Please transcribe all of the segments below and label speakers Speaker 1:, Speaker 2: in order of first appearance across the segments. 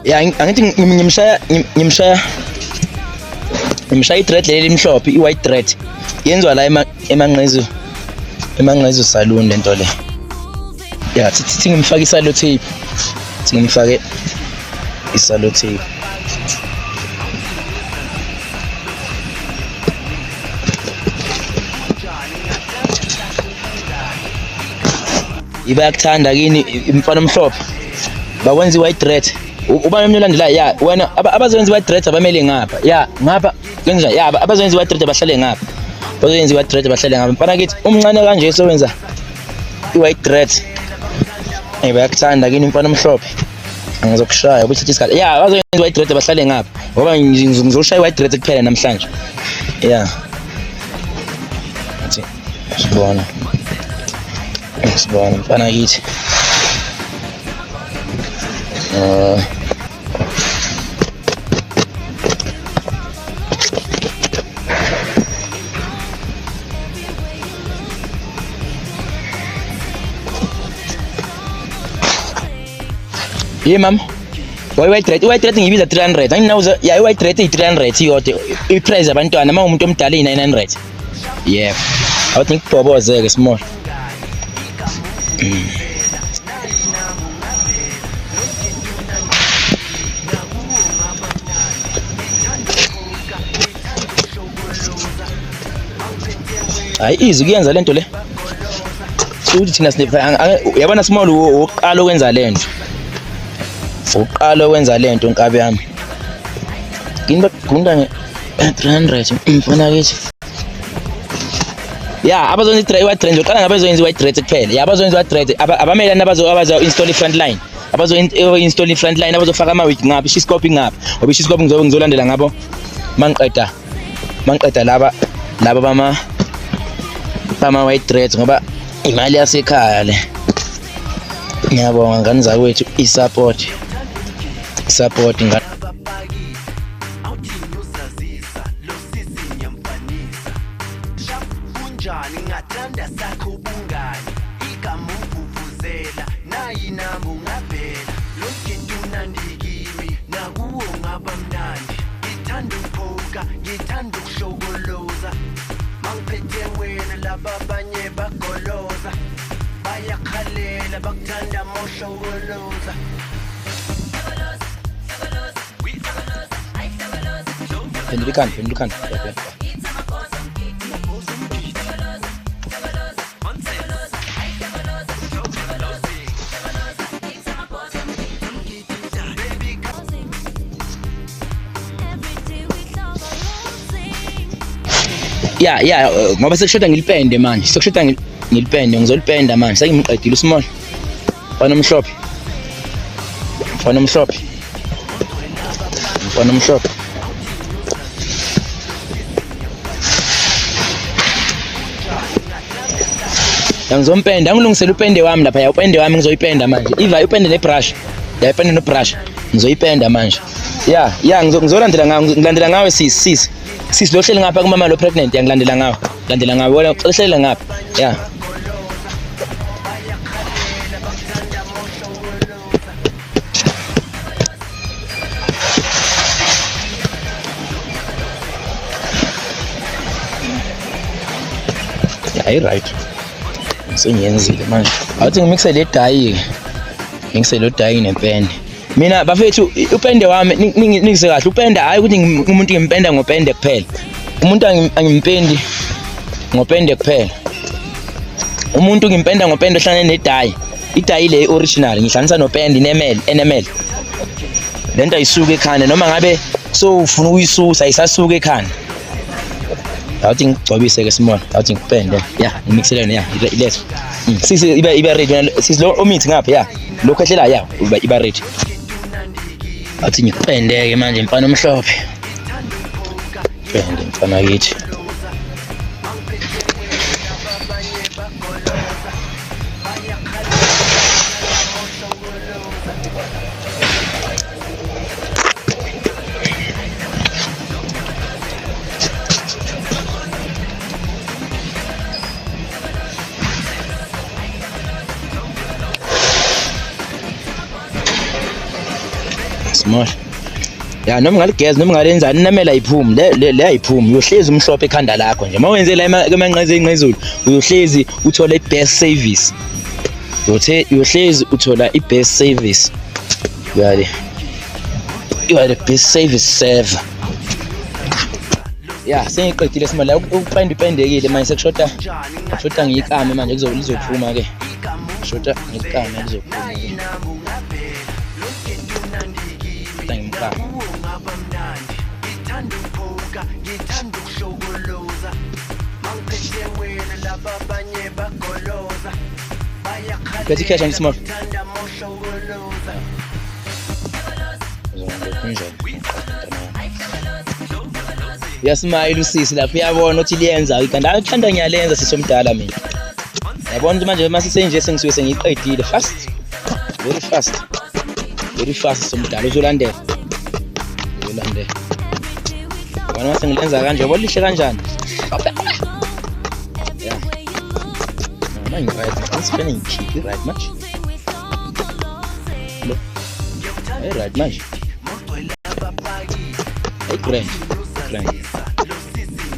Speaker 1: Ya angithi ngimshaya i-thread leli mhlophe i-white thread yenziwa la emanqezu saloon lento le. Ya sithi ngimfake isalo tape. Ngimfake isalo tape. Ibayakuthanda kini imfana omhlophe. Bakwenza i-white thread. Uba nomlandela ya wena abazoyenza i-white thread abamele ngapha. Ya ngapha kwenza ya abazoyenza i-white thread abahlale ngapha. Bazoyenza i-white thread abahlale ngapha. Mfana kithi umncane kanje sowenza i-white thread. Bayakuthanda kini imfana omhlophe. Angizokushaya ubuthatha isikhathi. Ya bazoyenza i-white thread abahlale ngapha. Ngoba ngizoshaya i-white thread kuphela namhlanje. Ya. Sibona mfana kithi. Ye mama. I-white thread ngibiza 300. Anginawo ya i-white thread i-300 iyodwa. I-price abantwana uma umuntu omdala i-900. Yebo. Awuthi ngikubhobozeke small. Hayi easy kuyenza lento le. Futhi thina yabona small uqala ukwenza lento. Uqala ukwenza lento nkabi yami. Kini bakugunda nge-300 mfana kithi. Ya abazoyenza i-white thread uqala ngabazoyenza i-white thread kuphela. Ya abazoyenza i-white thread abamelana abazo-install i-front line. Abazo-install i-front line abazofaka ama-wig ngapha i-scope ngapha. Ngoba i-scope ngizolandela ngabo mangiqeda laba bama-white threads ngoba imali yasekhaya le. Ngiyabonga ngani zakwethu i-support ngani.
Speaker 2: Ngathanda sakho ubungani igama uvuvuzela nayi nami ungavela lokhu unandikimi nakuwo ngaba mnandi ngithanda ukuphoka ngithanda ukushokoloza mangiphethe wena laba abanye bagoloza bayakhalela bakuthanda moshokoloza
Speaker 1: Pendulikan. Ya ngoba sekushoda ngilipende manje. Ngilipende ngizolipenda manje. Sengimqedile usmall. Mfana omhlophe. Ngizompenda ngilungisela upende wami lapha ya upende wami ngizoyipenda manje. Iva upende nebrush. Ya upende nebrush. Ngizoyipenda manje. Ya ngizolandela ngawe sis lo hleli ngapha kumama lo pregnant ya ngilandela ngawe wena uhleli ngapha. Ya. Ya right. Sengiyenzile manje. Awuthi ngimixe le dye nepende. Mina bafethu upende wami ningise kahle upende hayi ukuthi umuntu ngimpenda ngopende kuphela. Umuntu angimpendi ngopende kuphela. Umuntu ngimpenda ngopende ohlane nedye. Idye le original ngihlanganisa nopende enamel. Lento ayisuke ekhanda noma ngabe so ufuna ukuyisusa ayisasuka ekhanda. Awuthi ngigcobise ke small. Awuthi ngipende. Ya ngimixelene ya let's. Sisi iba ready. Sisi lo omix ngapha ya. Lo khwehlela ya iba ready. Athi ngipendeke manje mfana omhlophe. Pende mfana kithi. small. Ya noma ngaligeza noma ngalenzani namela iphumi le ayiphumi uyohlezi umhlophe ekhanda lakho nje mawenze la emanqeze enqezulu uyohlezi uthola i-best service uyohlezi uthola i-best service you are the best service server. Ya sengiqedile simali la upendekile manje sekushoda ngiyikame manje lizophuma ke shoda ngikame lizophuma ngimkame Betty cash and small. Uyasmile usisi lapho uyabona ukuthi liyenza ikanti akuthanda ngiyalenza sisomdala mina. Yabona ukuthi manje mase senje sengisuke sengiqedile very fast somdala uzolandela. Wena mase ngilenza kanje yabona lihle kanjani? Yeah. I'm right. I'm spending cheap, right much. Look. Hey, right much. Hey, grand.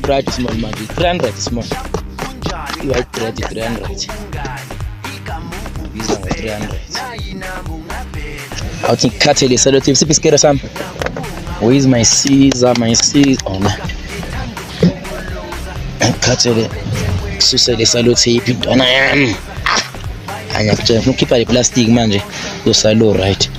Speaker 1: Right small money. Grand right small. You are 300. These are 300. I think cattle is a lot of sophisticated some. Where is my Caesar? Oh no. Cattle. Susele salothe intwana yami anyakutshe ukhipha le plastic manje yosalo right